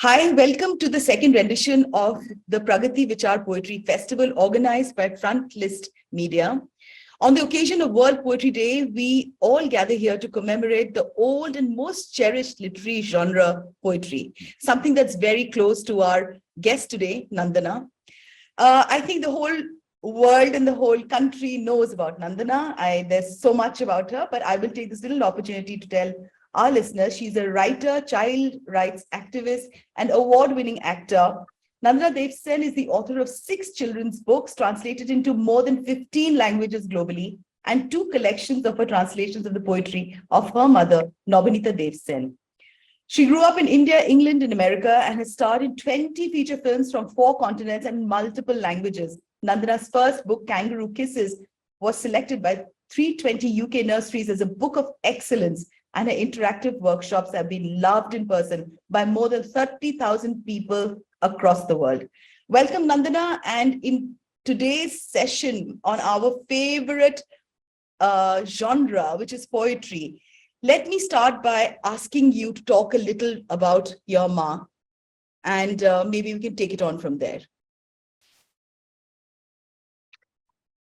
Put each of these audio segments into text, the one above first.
Hi, welcome to the second rendition of the PragatiE Vichaar Poetry Festival organized by Frontlist Media. On the occasion of World Poetry Day, we all gather here to commemorate the old and most cherished literary genre, poetry, something that's very close to our guest today, Nandana. I think the whole world and the whole country knows about Nandana. There's so much about her, but I will take this little opportunity to tell our listeners she's a writer, child rights activist, and award-winning actor. Nandana Dev Sen is the author of 6 children's books translated into more than 15 languages globally, and 2 collections of her translations of the poetry of her mother, Nandana Dev Sen. She grew up in India, England, and America, and has starred in 20 feature films from 4 continents and multiple languages. Nandana's first book, Kangaroo Kisses, was selected by 320 UK nurseries as a book of excellence, and her interactive workshops have been loved in person by more than 30,000 people across the world. Welcome, Nandana, and in today's session on our favorite genre, which is poetry, let me start by asking you to talk a little about your ma, and maybe we can take it on from there.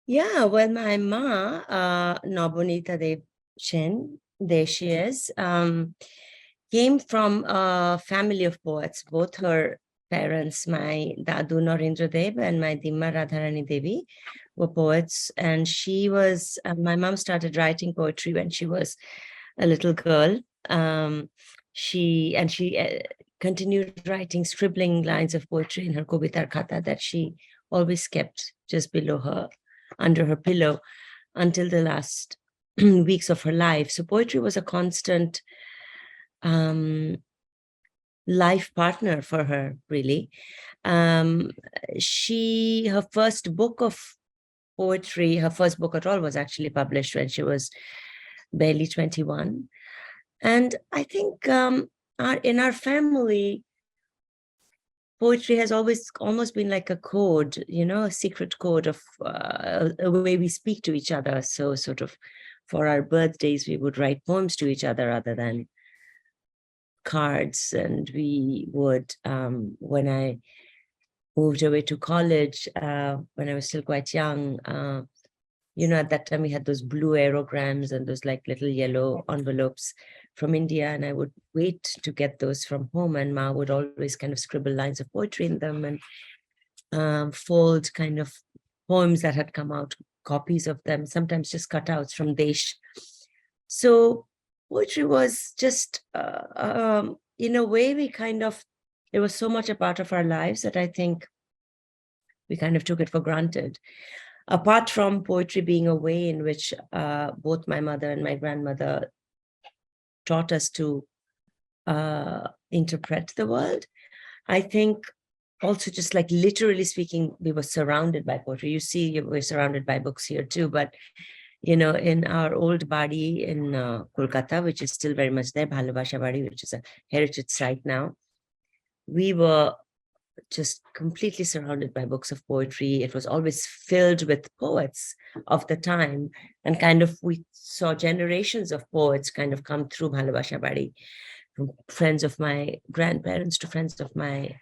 Yeah, well, my ma, Nandana Dev Sen, there she is, came from a family of poets. Both her parents, my Dadu Narendra Dev and my Dimma Radharani Devi, were poets. And she was, my mom started writing poetry when she was a little girl. She continued writing, scribbling lines of poetry in her Kobitar Khata that she always kept just below her, under her pillow, until the last weeks of her life. So poetry was a constant life partner for her, really. Her first book of poetry, her first book at all, was actually published when she was barely 21. And I think in our family, poetry has always almost been like a code, a secret code of a way we speak to each other. So sort of for our birthdays, we would write poems to each other rather than cards. And we would, when I moved away to college, when I was still quite young, at that time we had those blue aerograms and those like little yellow envelopes from India, and I would wait to get those from home, and Ma would always kind of scribble lines of poetry in them and fold kind of poems that had come out, copies of them, sometimes just cutouts from Desh. So poetry was just, in a way, it was so much a part of our lives that I think we kind of took it for granted. Apart from poetry being a way in which both my mother and my grandmother taught us to interpret the world, I think also just like literally speaking, we were surrounded by poetry. You see, we're surrounded by books here too, but in our old body in Kolkata, which is still very much there, Bhalobasha Badi, which is a heritage site now, we were just completely surrounded by books of poetry. It was always filled with poets of the time, and kind of we saw generations of poets kind of come through Bhalobasha Badi, from friends of my grandparents to friends of my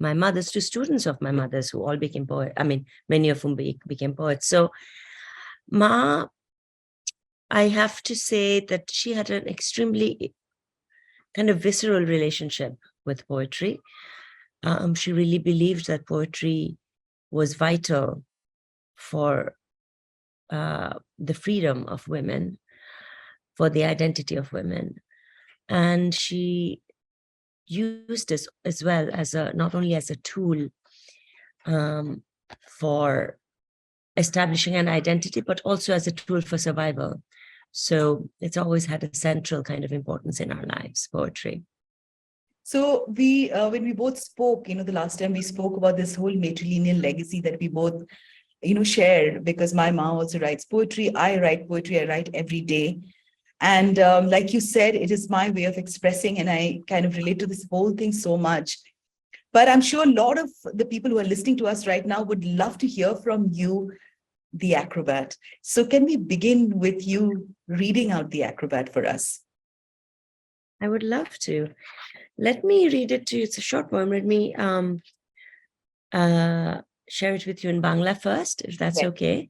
my mother's to students of my mother's, who all became poets. I mean, many of whom became poets. So Ma, I have to say that she had an extremely kind of visceral relationship with poetry. She really believed that poetry was vital for the freedom of women, for the identity of women. And she used this as well as not only as a tool for establishing an identity, but also as a tool for survival. So it's always had a central kind of importance in our lives, poetry. So we, when we both spoke, the last time we spoke about this whole matrilineal legacy that we both, shared, because my mom also writes poetry. I write poetry. I write every day. And like you said, it is my way of expressing, and I kind of relate to this whole thing so much. But I'm sure a lot of the people who are listening to us right now would love to hear from you, the acrobat. So can we begin with you reading out the acrobat for us? I would love to. Let me read it to you. It's a short poem. Let me share it with you in Bangla first, if that's okay.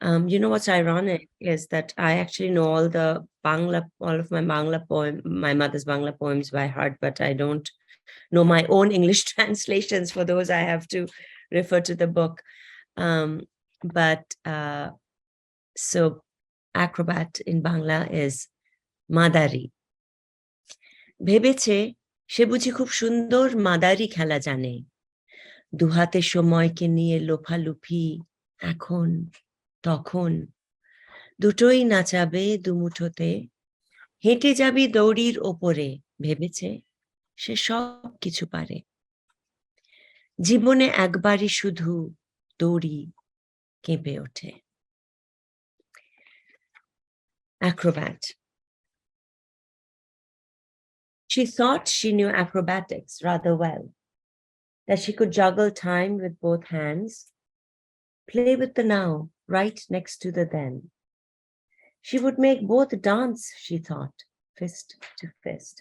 You know what's ironic is that I actually know all of my my mother's Bangla poems by heart, but I don't know my own English translations. For those, I have to refer to the book. So acrobat in Bangla is Madari. ভেবেছে সে বুঝি খুব সুন্দর মাদারি খেলা জানে, দুহাতে সময়কে নিয়ে লোফালুফি এখন তখন, দুটোই নাচাবে দুমুঠোতে, হেঁটে যাবি দৌড়ির ওপরে, ভেবেছে সে সব কিছু পারে, জীবনে একবারই শুধু দৌড়ি কেঁপে ওঠে। Acrobat. She thought she knew acrobatics rather well, that she could juggle time with both hands, play with the now right next to the then. She would make both dance, she thought, fist to fist,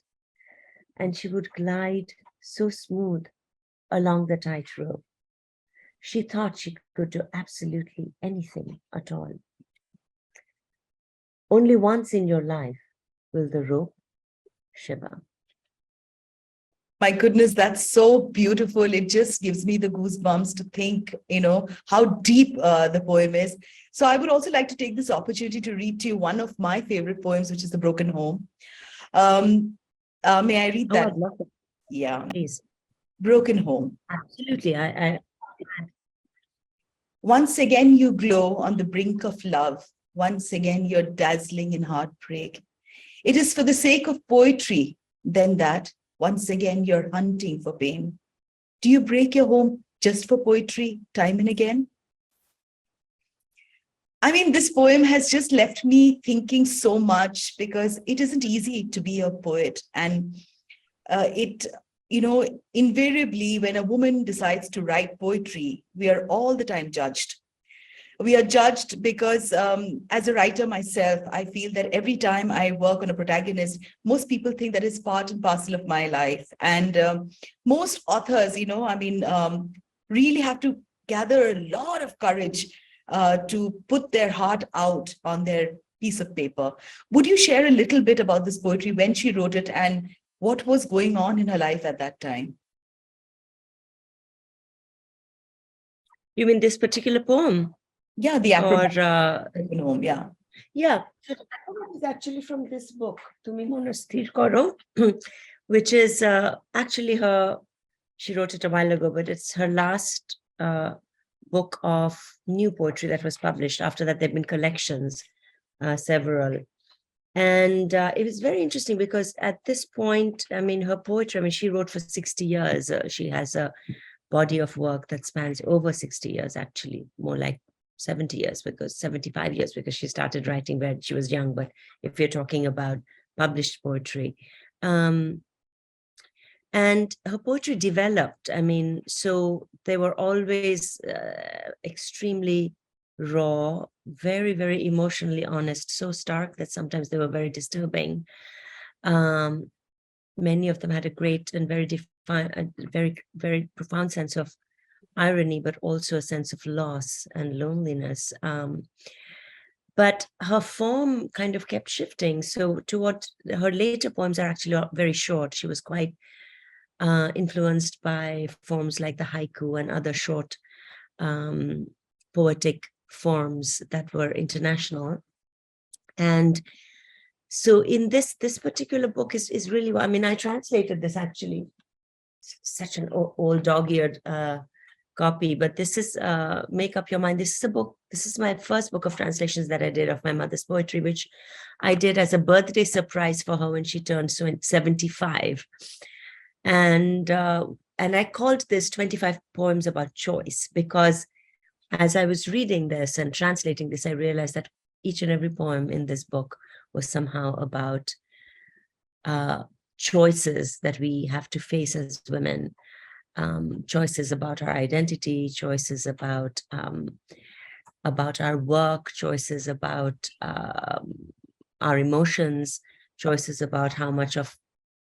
and she would glide so smooth along the tightrope. She thought she could do absolutely anything at all. Only once in your life will the rope shiver. My goodness, that's so beautiful. It just gives me the goosebumps to think, how deep the poem is. So I would also like to take this opportunity to read to you one of my favorite poems, which is The Broken Home. May I read that? I'd love it. Yeah. Please. Broken Home. Absolutely. Once again, you glow on the brink of love. Once again, you're dazzling in heartbreak. It is for the sake of poetry, then that once again, you're hunting for pain. Do you break your home just for poetry, time and again? I mean, this poem has just left me thinking so much, because it isn't easy to be a poet. And invariably, when a woman decides to write poetry, we are all the time judged. We are judged because as a writer myself, I feel that every time I work on a protagonist, most people think that is part and parcel of my life. And most authors, really have to gather a lot of courage to put their heart out on their piece of paper. Would you share a little bit about this poetry, when she wrote it, and what was going on in her life at that time? You mean this particular poem? Yeah, the acrobat. Or, yeah. Yeah, so the acrobat is actually from this book, Tumi Mona Sthir Koro, which is actually she wrote it a while ago, but it's her last book of new poetry that was published. After that, there have been collections, several. And it was very interesting because at this point, her poetry, she wrote for 60 years. She has a body of work that spans over 60 years, actually, more like 70 years, because 75 years, because she started writing when she was young. But if we're talking about published poetry, and her poetry developed, so they were always extremely raw, very, very emotionally honest, so stark that sometimes they were very disturbing. Many of them had a great and very, very profound sense of irony, but also a sense of loss and loneliness. But her form kind of kept shifting. So her later poems are actually very short. She was quite influenced by forms like the haiku and other short poetic forms that were international. And so in this particular book is really, I translated this actually, such an old dog-eared copy, but this is Make Up Your Mind. This is a book, this is my first book of translations that I did of my mother's poetry, which I did as a birthday surprise for her when she turned 75. And I called this 25 poems about choice, because as I was reading this and translating this, I realized that each and every poem in this book was somehow about choices that we have to face as women, choices about our identity, choices about our work, choices about our emotions, choices about how much of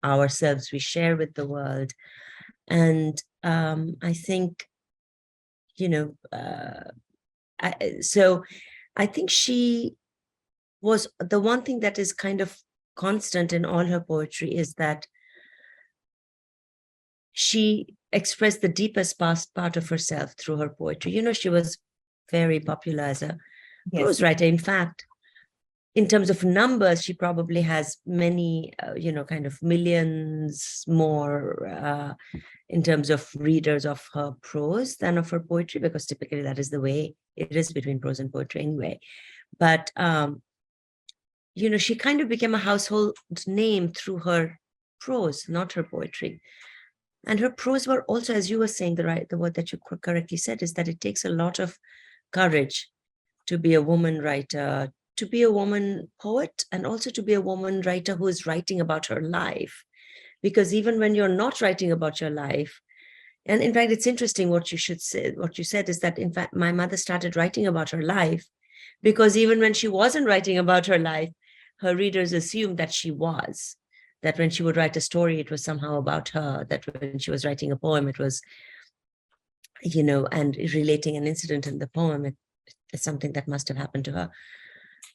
ourselves we share with the world. And I think, so I think she was the one thing that is kind of constant in all her poetry is that she expressed the deepest part of herself through her poetry. She was very popular as a prose writer. In fact, in terms of numbers, she probably has many, kind of millions more in terms of readers of her prose than of her poetry, because typically that is the way it is between prose and poetry anyway. But, she kind of became a household name through her prose, not her poetry. And her prose were also, as you were saying, the word that you correctly said is that it takes a lot of courage to be a woman writer, to be a woman poet, and also to be a woman writer who is writing about her life. Because even when you're not writing about your life, and in fact, it's interesting what you said is that, in fact, my mother started writing about her life because even when she wasn't writing about her life, her readers assumed that she was. That when she would write a story, it was somehow about her. That when she was writing a poem, it was, and relating an incident in the poem, it's something that must have happened to her.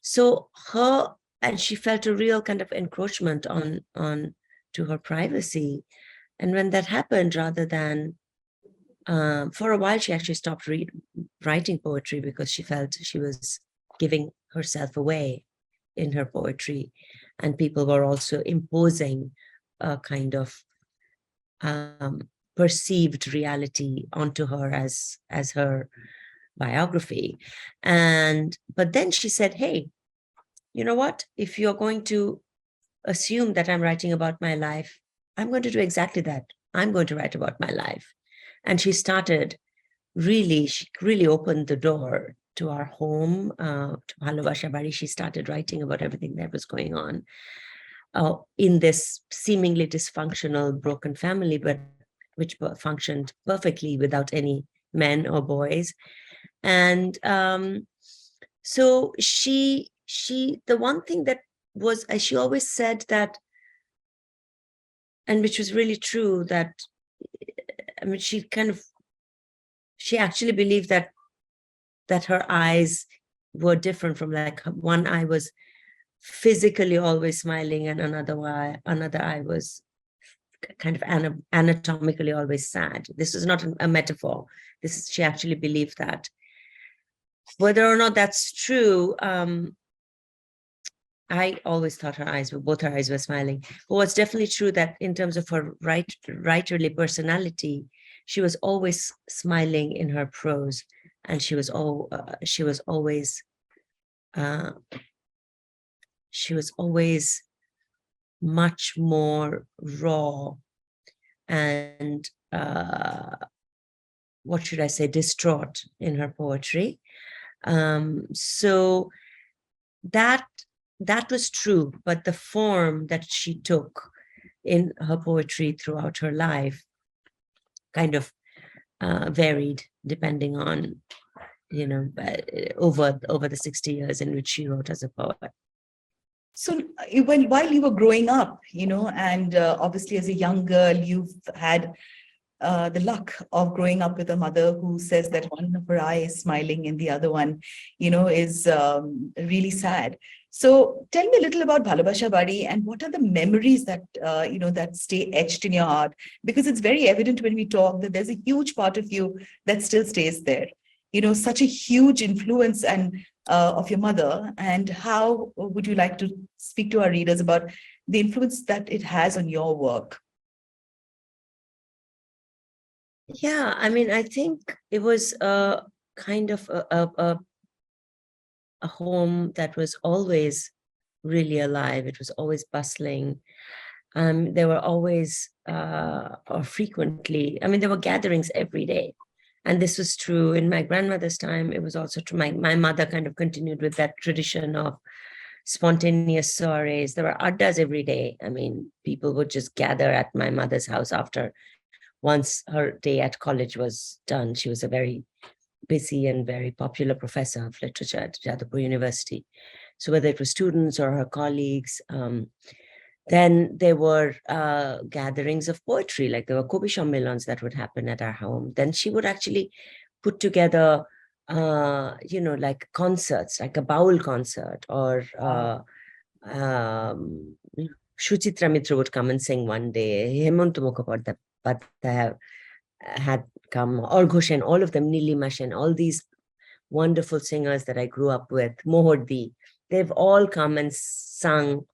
So and she felt a real kind of encroachment on to her privacy. And when that happened, rather than, for a while, she actually stopped writing poetry because she felt she was giving herself away in her poetry. And people were also imposing a kind of perceived reality onto her as her biography. But then she said, hey, you know what? If you're going to assume that I'm writing about my life, I'm going to do exactly that. I'm going to write about my life. And she really opened the door to our home, to Bhalobasha Bari. She started writing about everything that was going on in this seemingly dysfunctional, broken family, but which functioned perfectly without any men or boys. And so the one thing that was, as she always said that, and which was really true, that, I mean, she actually believed that her eyes were different, from like one eye was physically always smiling and another eye was kind of anatomically always sad. This is not a metaphor. She actually believed that. Whether or not that's true, I always thought both her eyes were smiling. But what's definitely true that in terms of her writerly personality, she was always smiling in her prose, and she was always much more raw and what should I say, distraught in her poetry. So that was true, but the form that she took in her poetry throughout her life kind of varied depending on, over the 60 years in which she wrote as a poet. So while you were growing up, and obviously as a young girl, you've had the luck of growing up with a mother who says that one of her eyes is smiling and the other one, is really sad. So tell me a little about Bhalobasha Bari, and what are the memories that, that stay etched in your heart? Because it's very evident when we talk that there's a huge part of you that still stays there. Such a huge influence of your mother. And how would you like to speak to our readers about the influence that it has on your work? Yeah, I mean, I think it was a kind of a home that was always really alive. It was always bustling. There were always, or frequently, I mean, there were gatherings every day. And this was true in my grandmother's time. It was also true. My mother kind of continued with that tradition of spontaneous soirees. There were addas every day. I mean, people would just gather at my mother's house after once her day at college was done. She was a very busy and very popular professor of literature at Jadavpur University. So whether it was students or her colleagues, Then there were gatherings of poetry, like there were Kobi Shammilans that would happen at our home. Then she would actually put together, like concerts, like a baul concert, or Shuchitra Mitra would come and sing one day. Hemant Mukhopadhyay had come, or Ghoshen, all of them, Nilima Sen, all these wonderful singers that I grew up with, Mohoddi, they've all come and sung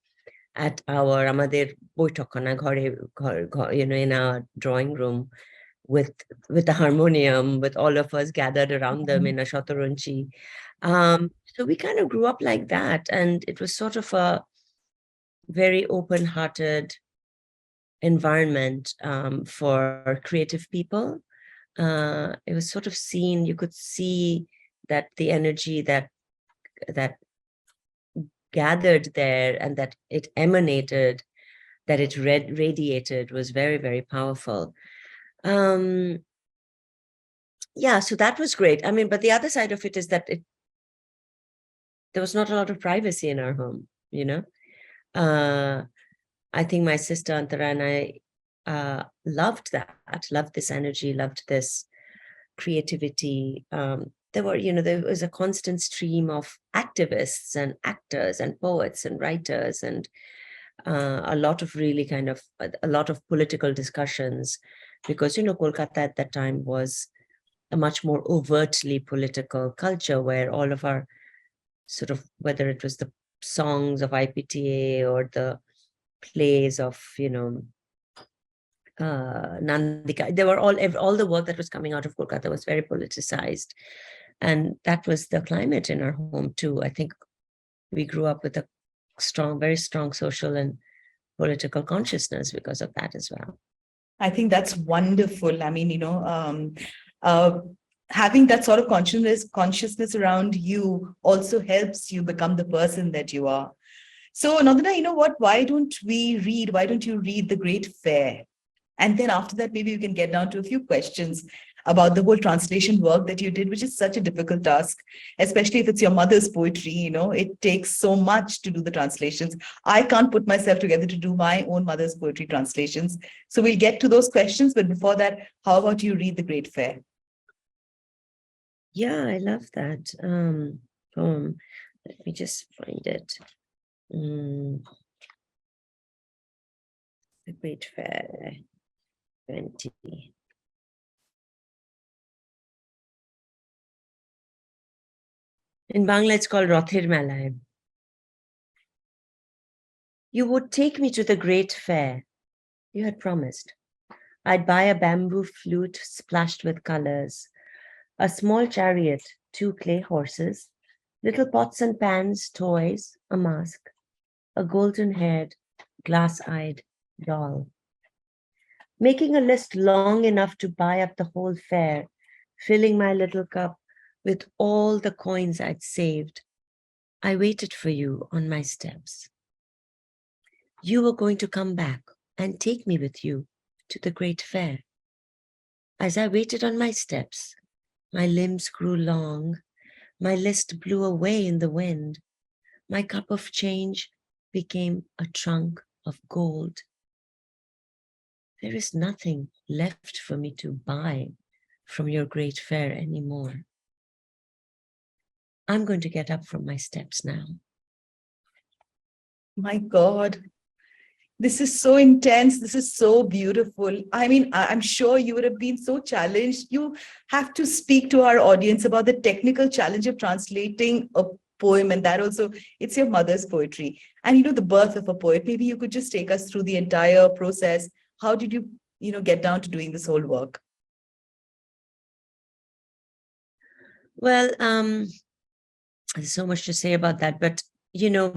at our Amader Boitokana Ghore, in our drawing room with a harmonium, with all of us gathered around them in a shotorunchi. So we kind of grew up like that, and it was sort of a very open-hearted environment for creative people. It was sort of seen, you could see that the energy that gathered there and that it emanated, that it radiated, was very, very powerful. Yeah, so that was great. I mean, but the other side of it is that there was not a lot of privacy in our home, I think my sister Antara and I loved this energy, loved this creativity. There was a constant stream of activists and actors and poets and writers, and a lot of political discussions, because, Kolkata at that time was a much more overtly political culture, where all of our sort of, whether it was the songs of IPTA or the plays of, Nandika, they were all the work that was coming out of Kolkata was very politicized. And that was the climate in our home too. I think we grew up with a very strong social and political consciousness because of that as well. I think that's wonderful. I mean, having that sort of consciousness around you also helps you become the person that you are. So, Nandana, you know what? Why don't you read The Great Fair? And then after that, maybe you can get down to a few questions about the whole translation work that you did, which is such a difficult task, especially if it's your mother's poetry. It takes so much to do the translations. I can't put myself together to do my own mother's poetry translations. So we'll get to those questions. But before that, how about you read The Great Fair? Yeah, I love that poem. Let me just find it. The Great Fair 20. In Bangla, it's called Rothir Melay. You would take me to the great fair. You had promised. I'd buy a bamboo flute splashed with colors, a small chariot, 2 clay horses, little pots and pans, toys, a mask, a golden-haired, glass-eyed doll. Making a list long enough to buy up the whole fair, filling my little cup with all the coins I'd saved, I waited for you on my steps. You were going to come back and take me with you to the great fair. As I waited on my steps, my limbs grew long, my list blew away in the wind, my cup of change became a trunk of gold. There is nothing left for me to buy from your great fair anymore. I'm going to get up from my steps now. My God, this is so intense. This is so beautiful. I mean, I'm sure you would have been so challenged. You have to speak to our audience about the technical challenge of translating a poem, and that also, it's your mother's poetry. And, the birth of a poet. Maybe you could just take us through the entire process. How did you, get down to doing this whole work? Well, there's so much to say about that, but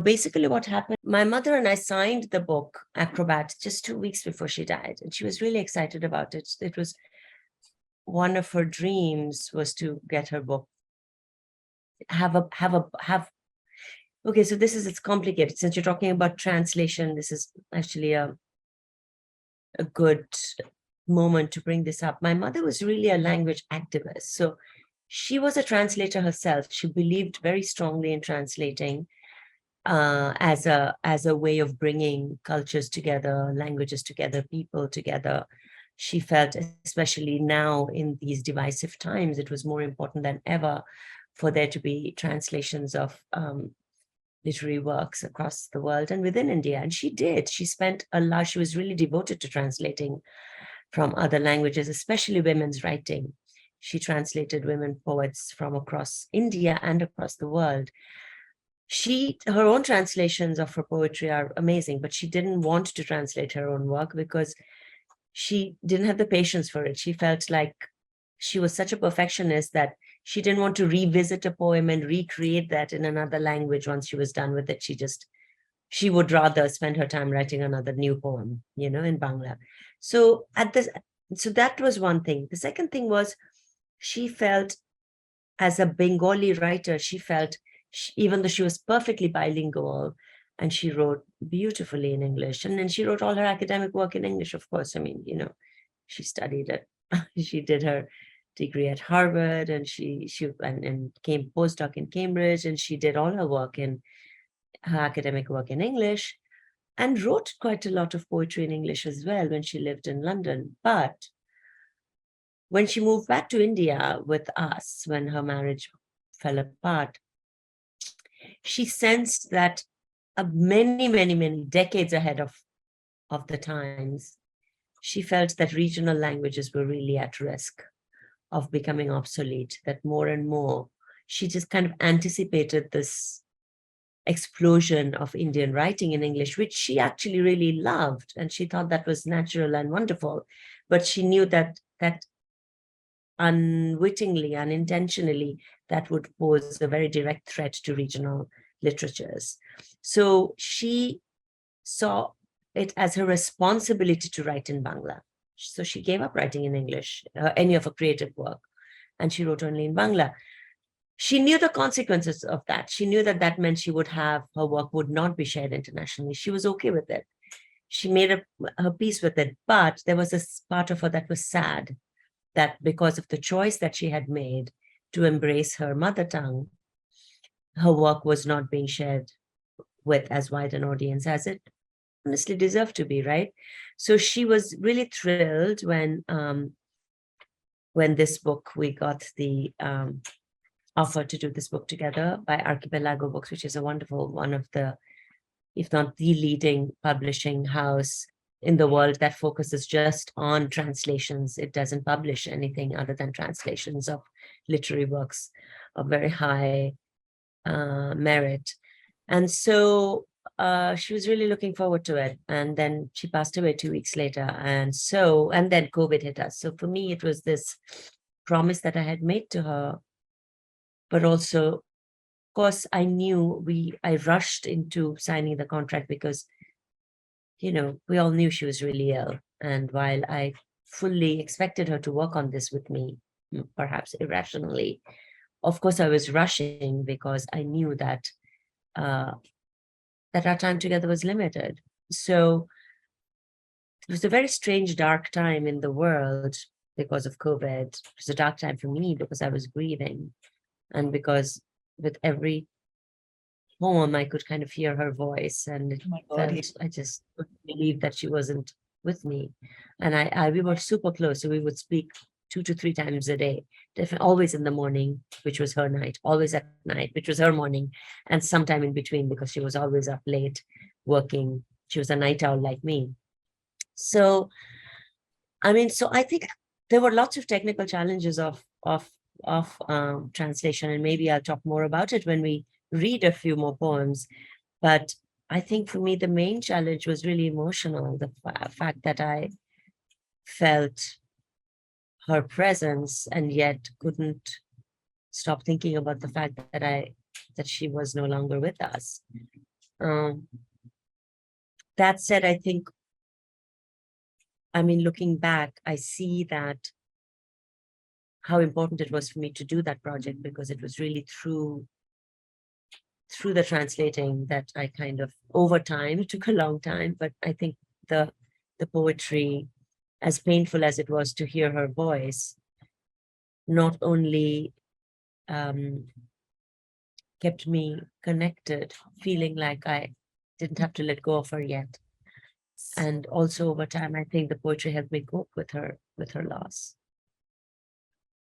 basically what happened, my mother and I signed the book Acrobat just 2 weeks before she died, and she was really excited about it. It was one of her dreams, was to get her book, okay, so it's complicated. Since you're talking about translation, this is actually a good moment to bring this up. My mother was really a language activist. So she was a translator herself. She believed very strongly in translating. as a way of bringing cultures together, languages together, people together. She felt, especially now in these divisive times, it was more important than ever for there to be translations of literary works across the world and within India. And she did. She spent a lot, she was really devoted to translating from other languages, especially women's writing. She translated women poets from across India and across the world. Her own translations of her poetry are amazing, but she didn't want to translate her own work because she didn't have the patience for it. She felt like she was such a perfectionist that she didn't want to revisit a poem and recreate that in another language once she was done with it. She would rather spend her time writing another new poem, in Bangla. So that was one thing. The second thing was, she felt, as a Bengali writer, she felt, even though she was perfectly bilingual and she wrote beautifully in English, and then she wrote all her academic work in English, of course. I mean, she studied it. She did her degree at Harvard, and she came postdoc in Cambridge, and she did all her academic work in English, and wrote quite a lot of poetry in English as well when she lived in London. But when she moved back to India with us, when her marriage fell apart, she sensed that many, many, many decades ahead of the times, she felt that regional languages were really at risk of becoming obsolete, that more and more, she just kind of anticipated this explosion of Indian writing in English, which she actually really loved, and she thought that was natural and wonderful. But she knew that unwittingly, unintentionally, that would pose a very direct threat to regional literatures. So she saw it as her responsibility to write in Bangla. So she gave up writing in English, any of her creative work, and she wrote only in Bangla. She knew the consequences of that. She knew that that meant her work would not be shared internationally. She was okay with it. She made her peace with it. But there was a part of her that was sad, that because of the choice that she had made to embrace her mother tongue, her work was not being shared with as wide an audience as it honestly deserved to be, right? So she was really thrilled when this book, we got the offer to do this book together by Archipelago Books, which is a wonderful, one of the, if not the leading publishing house in the world that focuses just on translations. It doesn't publish anything other than translations of literary works of very high merit. And so she was really looking forward to it. And then she passed away 2 weeks later. And then COVID hit us. So for me, it was this promise that I had made to her. But also, of course, I rushed into signing the contract because, we all knew she was really ill. And while I fully expected her to work on this with me, perhaps irrationally, of course, I was rushing because I knew that our time together was limited. So it was a very strange, dark time in the world because of COVID. It was a dark time for me because I was grieving, and because with every poem, I could kind of hear her voice, and I just couldn't believe that she wasn't with me. And we were super close, so we would speak 2 to 3 times a day, always in the morning, which was her night, always at night, which was her morning, and sometime in between, because she was always up late working. She was a night owl like me. So, I think there were lots of technical challenges of translation, and maybe I'll talk more about it when we read a few more poems. But I think for me, the main challenge was really emotional. The fact that I felt her presence and yet couldn't stop thinking about the fact that she was no longer with us. That said, I think, looking back, I see that how important it was for me to do that project, because it was really through the translating that I kind of, over time, it took a long time, but I think the poetry, as painful as it was to hear her voice, not only kept me connected, feeling like I didn't have to let go of her yet. And also over time, I think the poetry helped me cope with her loss.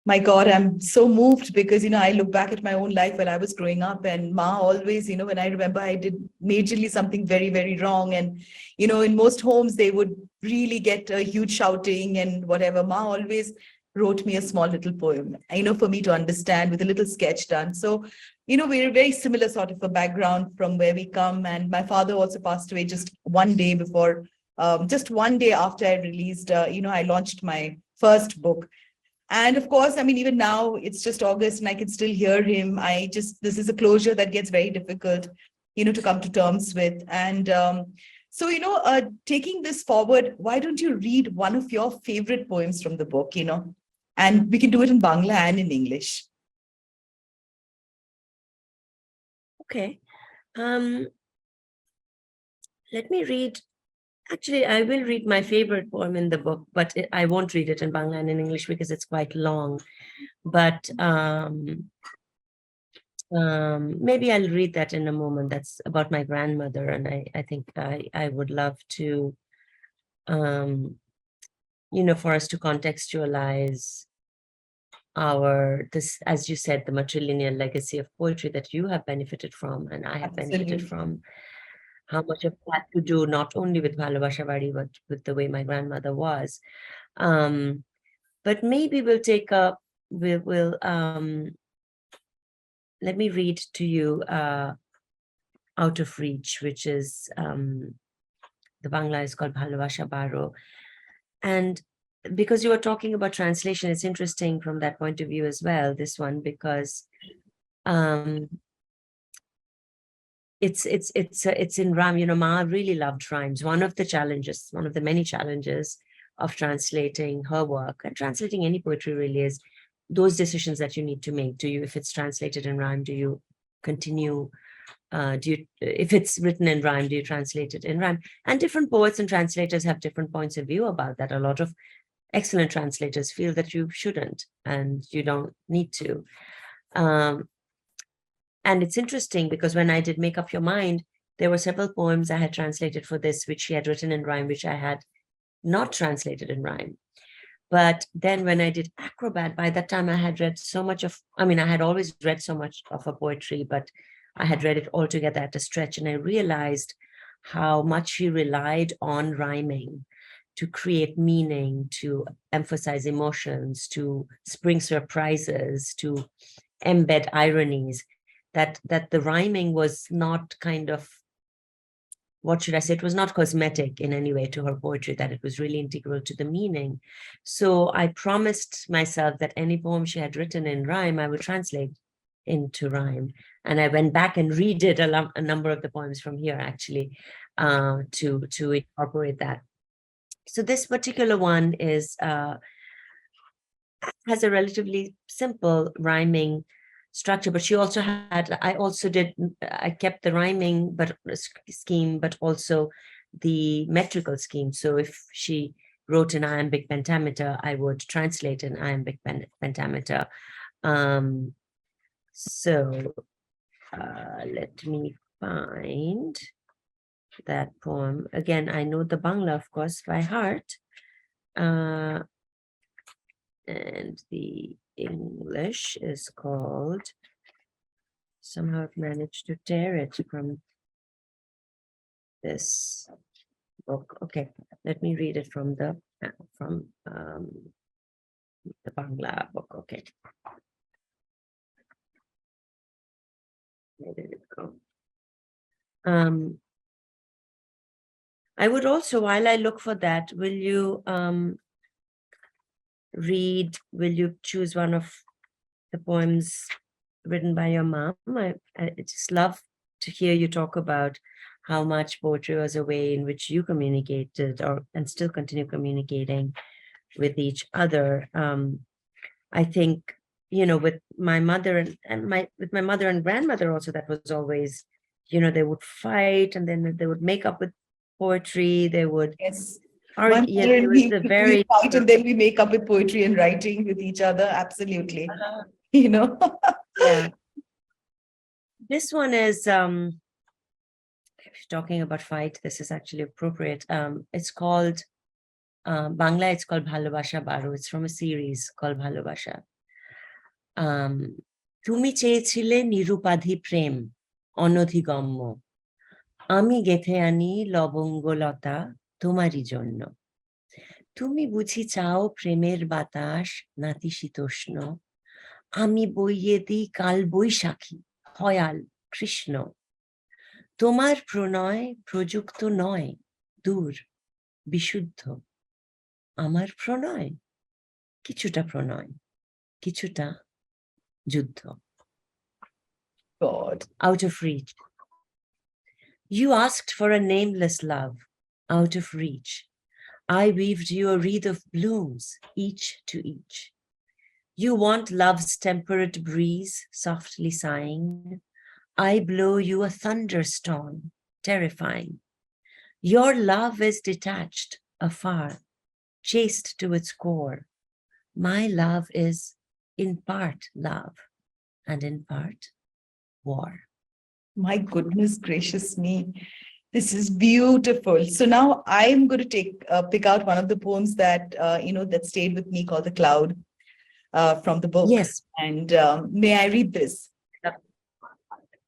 My God, I'm so moved because, I look back at my own life when I was growing up, and Ma always, when I remember I did majorly something very, very wrong. And, in most homes, they would really get a huge shouting and whatever. Ma always wrote me a small little poem, for me to understand with a little sketch done. So, we're a very similar sort of a background from where we come. And my father also passed away just one day before, just one day after I released, I launched my first book. And of course, even now it's just August and I can still hear him. This is a closure that gets very difficult, to come to terms with. And so, taking this forward, why don't you read one of your favorite poems from the book, and we can do it in Bangla and in English. Okay. Let me read. Actually, I will read my favorite poem in the book, but I won't read it in Bangla and in English because it's quite long. But maybe I'll read that in a moment. That's about my grandmother, and I think I would love to, for us to contextualize this, as you said, the matrilineal legacy of poetry that you have benefited from, and I have benefited from. How much of that to do not only with Bhalobasha Bari, but with the way my grandmother was. But maybe we'll let me read to you Out of Reach, which is, the Bangla is called Bhalobasha Baro. And because you were talking about translation, it's interesting from that point of view as well, this one, because it's in rhyme. Ma really loved rhymes. One of the many challenges of translating her work and translating any poetry really is those decisions that you need to make. If it's translated in rhyme, do you continue? If it's written in rhyme, do you translate it in rhyme? And different poets and translators have different points of view about that. A lot of excellent translators feel that you shouldn't and you don't need to. And it's interesting because when I did Make Up Your Mind, there were several poems I had translated for this, which she had written in rhyme, which I had not translated in rhyme. But then when I did Acrobat, by that time I had read so much I had always read so much of her poetry, but I had read it all together at a stretch. And I realized how much she relied on rhyming to create meaning, to emphasize emotions, to spring surprises, to embed ironies. That the rhyming was not kind of, what should I say? It was not cosmetic in any way to her poetry, that it was really integral to the meaning. So I promised myself that any poem she had written in rhyme, I would translate into rhyme. And I went back and redid a number of the poems from here, actually, to incorporate that. So this particular one has a relatively simple rhyming structure, but I kept the rhyming scheme, but also the metrical scheme. So if she wrote in iambic pentameter, I would translate in iambic pentameter. So let me find that poem. Again, I know the Bangla, of course, by heart. And the English is called, somehow I've managed to tear it from this book. Okay, let me read it from the Bangla book. Okay. Where did it go? I would also, while I look for that, will you choose one of the poems written by your mom? I just love to hear you talk about how much poetry was a way in which you communicated and still continue communicating with each other. I think, with my mother with my mother and grandmother also, that was always, they would fight and then they would make up with poetry. They would. Yes. We fight and then we make up with poetry and writing with each other. Absolutely. Yeah. This one is, if you're talking about fight, this is actually appropriate. It's called, Bangla, it's called Bhalobasha Baro. It's from a series called Bhalobasha. তুমি চেয়েছিলে নিরুপাধি প্রেম অনধিগম্য আমি গেথে আনি লবঙ্গলতা তোমারই জন্য তুমি বুঝি চাও প্রেমের বাতাস নাতিশীতোষ্ণ আমি বইয়ে দিই কাল বৈশাখী ভয়াল কৃষ্ণ তোমার প্রণয় প্রযুক্ত নয় দূর বিশুদ্ধ আমার প্রণয় কিছুটা যুদ্ধ. God. Out of reach. You asked for a nameless love, out of reach. I weaved you a wreath of blooms, each to each. You want love's temperate breeze, softly sighing. I blow you a thunderstorm, terrifying. Your love is detached, afar, chaste to its core. My love is in part love, and in part war. My goodness gracious me. This is beautiful. So now I'm going to pick out one of the poems that, that stayed with me called The Cloud from the book. Yes. And may I read this?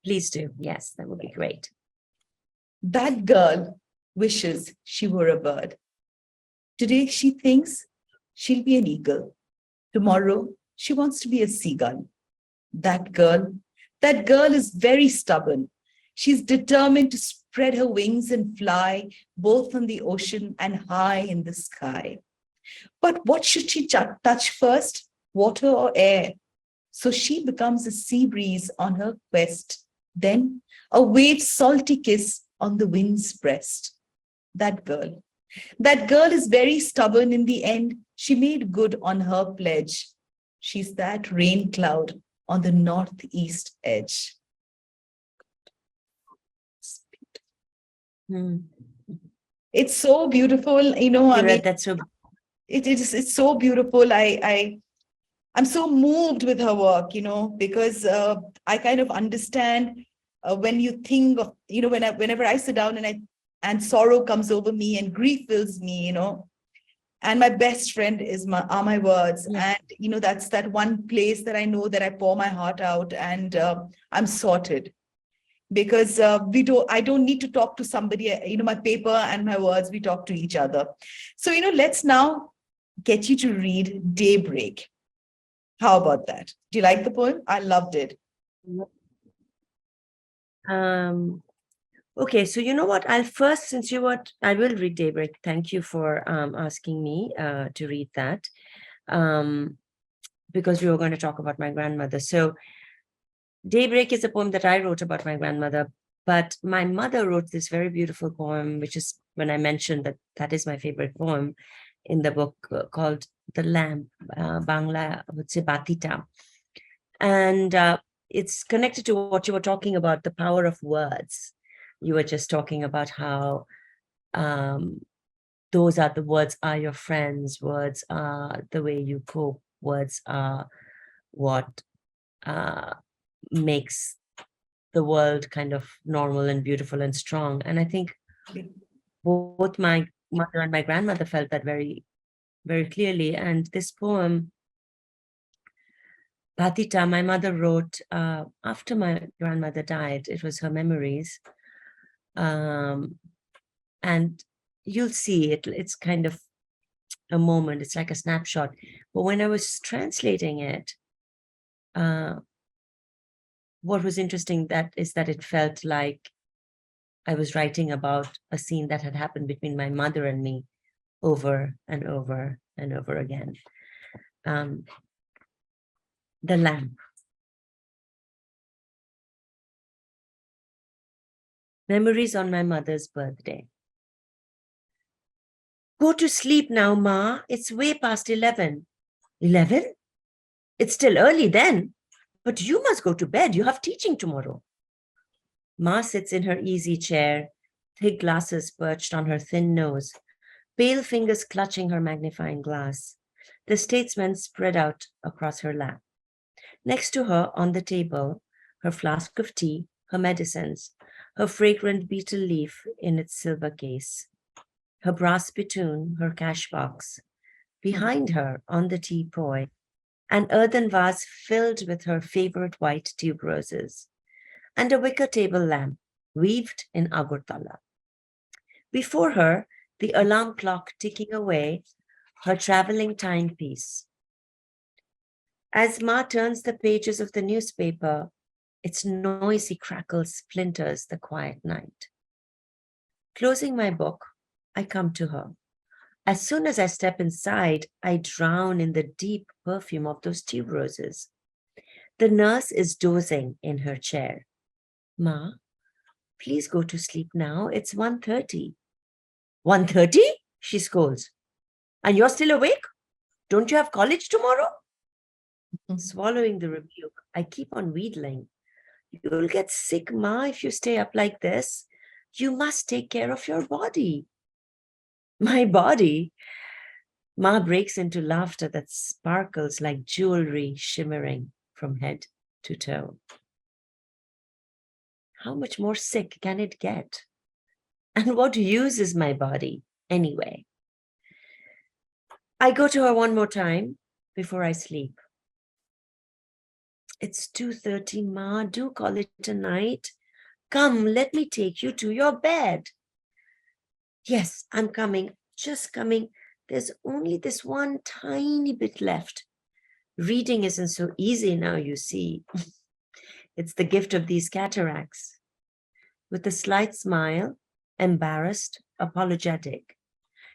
Please do. Yes, that would be great. That girl wishes she were a bird. Today she thinks she'll be an eagle. Tomorrow she wants to be a seagull. That girl is very stubborn. She's determined to spread her wings and fly both on the ocean and high in the sky. But what should she touch first? Water or air? So she becomes a sea breeze on her quest. Then a wave's salty kiss on the wind's breast. That girl is very stubborn. In the end, she made good on her pledge. She's that rain cloud on the northeast edge. It's so beautiful, That's so. It's so beautiful. I'm so moved with her work, because I kind of understand when you think of, whenever I sit down and sorrow comes over me and grief fills me, and my best friend are my words. Yeah. And, that's that one place that I know that I pour my heart out and I'm sorted. Because I don't need to talk to somebody, my paper and my words, we talk to each other. So, let's now get you to read Daybreak. How about that? Do you like the poem? I loved it. Okay, so you know what? I will read Daybreak. Thank you for asking me to read that, because we were going to talk about my grandmother. So Daybreak is a poem that I wrote about my grandmother, but my mother wrote this very beautiful poem, which is when I mentioned that is my favorite poem in the book, called The Lamp, Bangla, I would say Batita. And it's connected to what you were talking about, the power of words. You were just talking about how those are the words are your friends, words are the way you cope, words are what makes the world kind of normal and beautiful and strong. And I think both my mother and my grandmother felt that very, very clearly. And this poem, Bhatita, my mother wrote after my grandmother died. It was her memories. And you'll see it's kind of a moment. It's like a snapshot. But when I was translating it, what was interesting is that it felt like I was writing about a scene that had happened between my mother and me over and over and over again. The Lamp. Memories on my mother's birthday. Go to sleep now, Ma. It's way past 11. 11? It's still early then. But you must go to bed. You have teaching tomorrow. Ma sits in her easy chair, thick glasses perched on her thin nose, pale fingers clutching her magnifying glass. The statesman spread out across her lap. Next to her on the table, her flask of tea, her medicines, her fragrant betel leaf in its silver case, her brass spittoon, her cash box. Behind her, on the teapoy, an earthen vase filled with her favorite white tube roses, and a wicker table lamp weaved in agartala. Before her, the alarm clock ticking away, her traveling timepiece. As Ma turns the pages of the newspaper, its noisy crackle splinters the quiet night. Closing my book, I come to her. As soon as I step inside, I drown in the deep perfume of those tube roses. The nurse is dozing in her chair. Ma, please go to sleep now. It's 1:30. 1:30? She scolds. And you're still awake? Don't you have college tomorrow? Swallowing the rebuke, I keep on wheedling. You'll get sick, Ma, if you stay up like this. You must take care of your body. My body? Ma breaks into laughter that sparkles like jewelry shimmering from head to toe. How much more sick can it get? And what use is my body anyway? I go to her one more time before I sleep. It's 2:30, Ma. Do call it a night. Come, let me take you to your bed. Yes, I'm coming, just coming. There's only this one tiny bit left. Reading isn't so easy now, you see. It's the gift of these cataracts. With a slight smile, embarrassed, apologetic,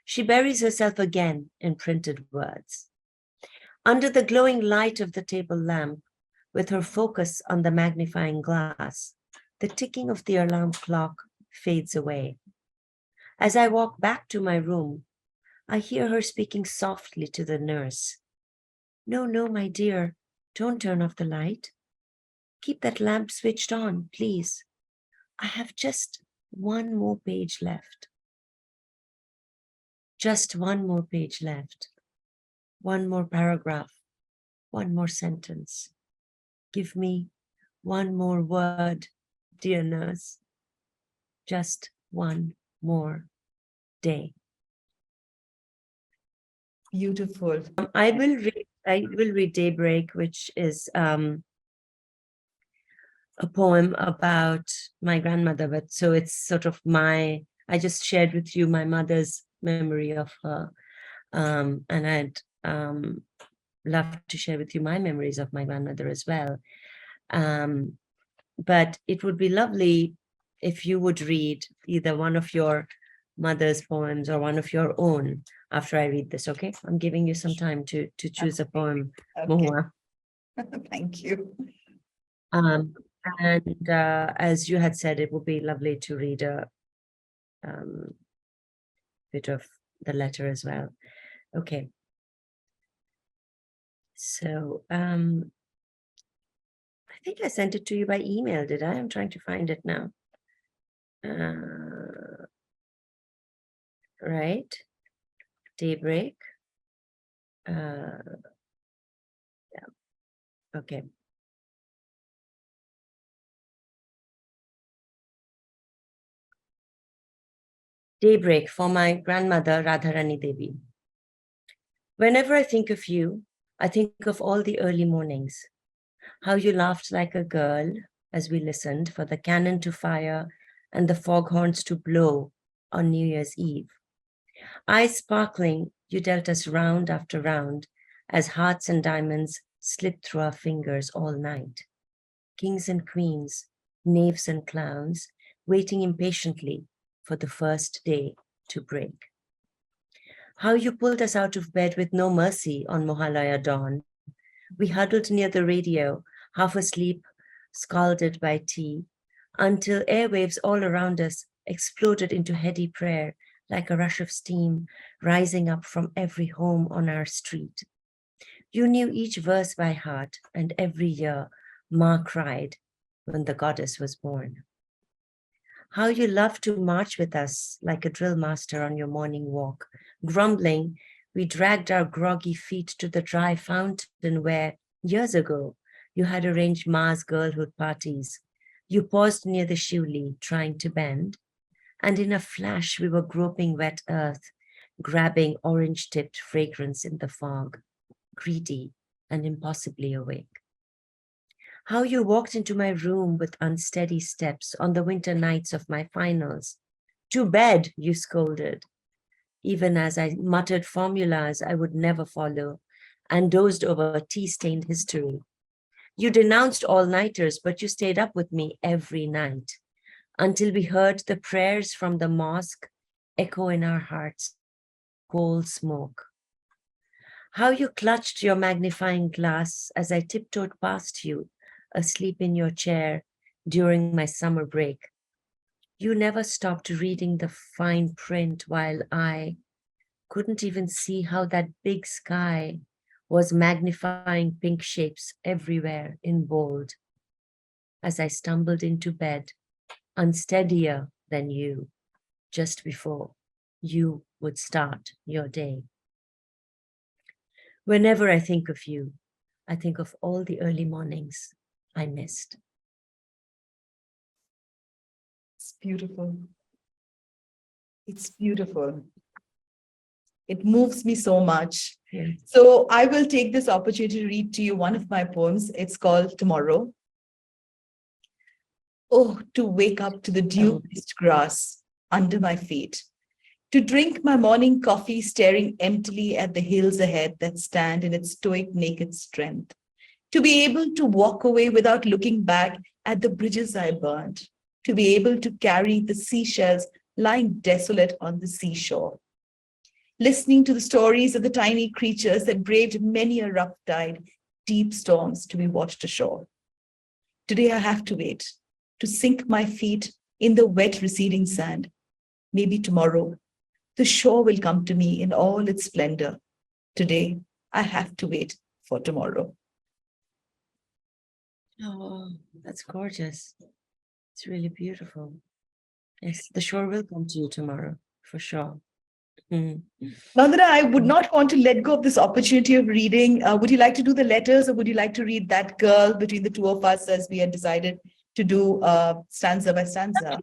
she buries herself again in printed words. Under the glowing light of the table lamp, with her focus on the magnifying glass, the ticking of the alarm clock fades away. As I walk back to my room, I hear her speaking softly to the nurse. No, no, my dear, don't turn off the light. Keep that lamp switched on, please. I have just one more page left. Just one more page left. One more paragraph. One more sentence. Give me one more word, dear nurse. Just one more day. Beautiful. I will read Daybreak, which is a poem about my grandmother, but so it's sort of I just shared with you my mother's memory of her, and I'd love to share with you my memories of my grandmother as well. But it would be lovely if you would read either one of your mother's poems or one of your own after I read this, okay? I'm giving you some time to choose a poem, Mohua. Thank you. And as you had said, it would be lovely to read a bit of the letter as well. Okay. So I think I sent it to you by email, did I? I'm trying to find it now. Right. Daybreak. Yeah. Okay. Daybreak for my grandmother, Radharani Devi. Whenever I think of you, I think of all the early mornings, how you laughed like a girl as we listened for the cannon to fire and the foghorns to blow on New Year's Eve. Eyes sparkling, you dealt us round after round as hearts and diamonds slipped through our fingers all night. Kings and queens, knaves and clowns, waiting impatiently for the first day to break. How you pulled us out of bed with no mercy on Mohalaya dawn. We huddled near the radio, half asleep, scalded by tea, until airwaves all around us exploded into heady prayer like a rush of steam rising up from every home on our street. You knew each verse by heart, and every year Ma cried when the goddess was born. How you loved to march with us like a drill master on your morning walk. Grumbling, we dragged our groggy feet to the dry fountain where, years ago, you had arranged Ma's girlhood parties, You paused near the Shivli, trying to bend, and in a flash we were groping wet earth, grabbing orange-tipped fragrance in the fog, greedy and impossibly awake. How you walked into my room with unsteady steps on the winter nights of my finals. To bed, you scolded, even as I muttered formulas I would never follow and dozed over tea-stained history. You denounced all-nighters, but you stayed up with me every night until we heard the prayers from the mosque echo in our hearts, coal smoke. How you clutched your magnifying glass as I tiptoed past you, asleep in your chair during my summer break. You never stopped reading the fine print while I couldn't even see how that big sky was magnifying pink shapes everywhere in bold. As I stumbled into bed, unsteadier than you, just before you would start your day. Whenever I think of you, I think of all the early mornings I missed. It's beautiful. It's beautiful. It moves me so much. Yeah. So I will take this opportunity to read to you one of my poems. It's called Tomorrow. Oh, to wake up to the dew-kissed grass under my feet, to drink my morning coffee staring emptily at the hills ahead that stand in its stoic naked strength, to be able to walk away without looking back at the bridges I burned, to be able to carry the seashells lying desolate on the seashore, listening to the stories of the tiny creatures that braved many a rough tide, deep storms to be washed ashore. Today I have to wait, to sink my feet in the wet receding sand. Maybe tomorrow, the shore will come to me in all its splendor. Today, I have to wait for tomorrow. Oh, that's gorgeous. It's really beautiful. Yes, the shore will come to you tomorrow, for sure. Mm. Nandana, I would not want to let go of this opportunity of reading. Would you like to do the letters, or would you like to read That Girl between the two of us, as we had decided to do stanza by stanza?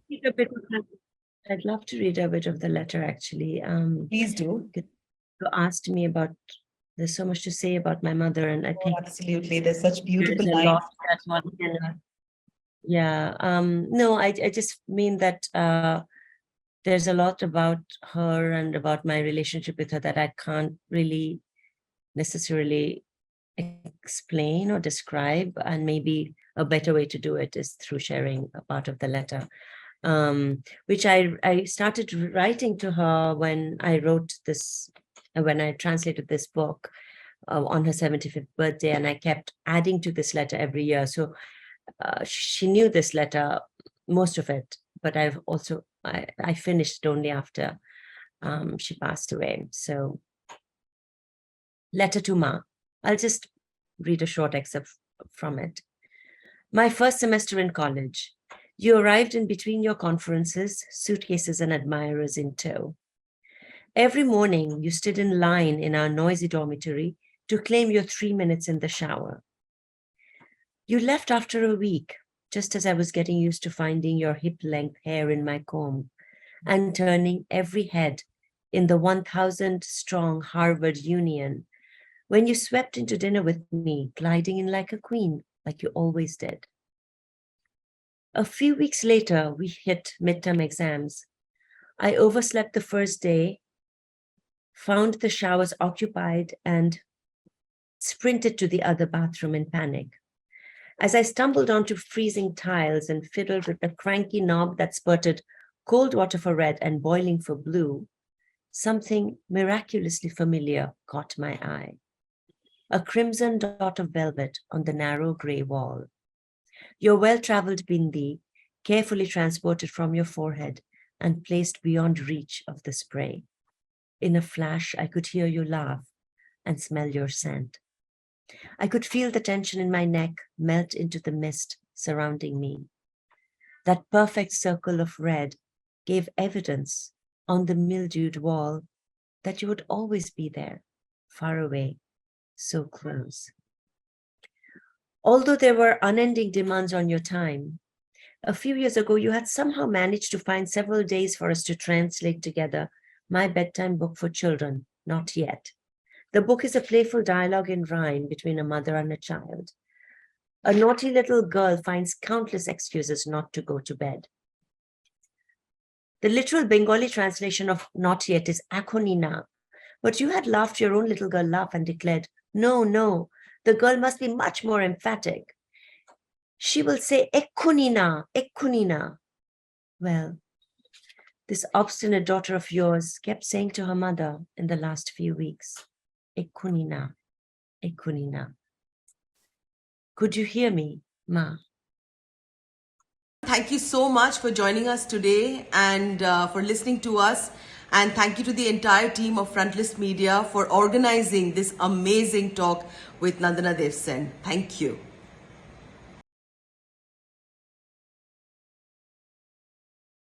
I'd love to read a bit of the letter, actually. Please do. You asked me about, there's so much to say about my mother, and I think Absolutely. There's such beautiful there's a lines. lot that one can. Yeah. No, I just mean that there's a lot about her and about my relationship with her that I can't really necessarily explain or describe, and maybe a better way to do it is through sharing a part of the letter, which I started writing to her when I wrote this, when I translated this book on her 75th birthday, and I kept adding to this letter every year. So she knew this letter, most of it, but I've also, I finished it only after she passed away. So, letter to Ma. I'll just read a short excerpt from it. My first semester in college. You arrived in between your conferences, suitcases and admirers in tow. Every morning, you stood in line in our noisy dormitory to claim your 3 minutes in the shower. You left after a week, just as I was getting used to finding your hip-length hair in my comb and turning every head in the 1,000-strong Harvard Union when you swept into dinner with me, gliding in like a queen, like you always did. A few weeks later, we hit midterm exams. I overslept the first day, found the showers occupied, and sprinted to the other bathroom in panic. As I stumbled onto freezing tiles and fiddled with the cranky knob that spurted cold water for red and boiling for blue, something miraculously familiar caught my eye. A crimson dot of velvet on the narrow grey wall. Your well-traveled bindi, carefully transported from your forehead and placed beyond reach of the spray. In a flash, I could hear you laugh and smell your scent. I could feel the tension in my neck melt into the mist surrounding me. That perfect circle of red gave evidence on the mildewed wall that you would always be there, far away, so close. Although there were unending demands on your time, A few years ago, you had somehow managed to find several days for us to translate together my bedtime book for children, Not Yet. The book is a playful dialogue in rhyme between a mother and a child. A naughty little girl finds countless excuses not to go to bed. The literal Bengali translation of Not Yet is Akhonina, but you had laughed your own little girl laugh and declared, no, no, the girl must be much more emphatic. She will say, Ekhunina, Ekhunina. Well, this obstinate daughter of yours kept saying to her mother in the last few weeks, Ekhunina, Ekhunina. Could you hear me, Ma? Thank you so much for joining us today and for listening to us. And thank you to the entire team of Frontlist Media for organizing this amazing talk with Nandana Dev Sen. Thank you.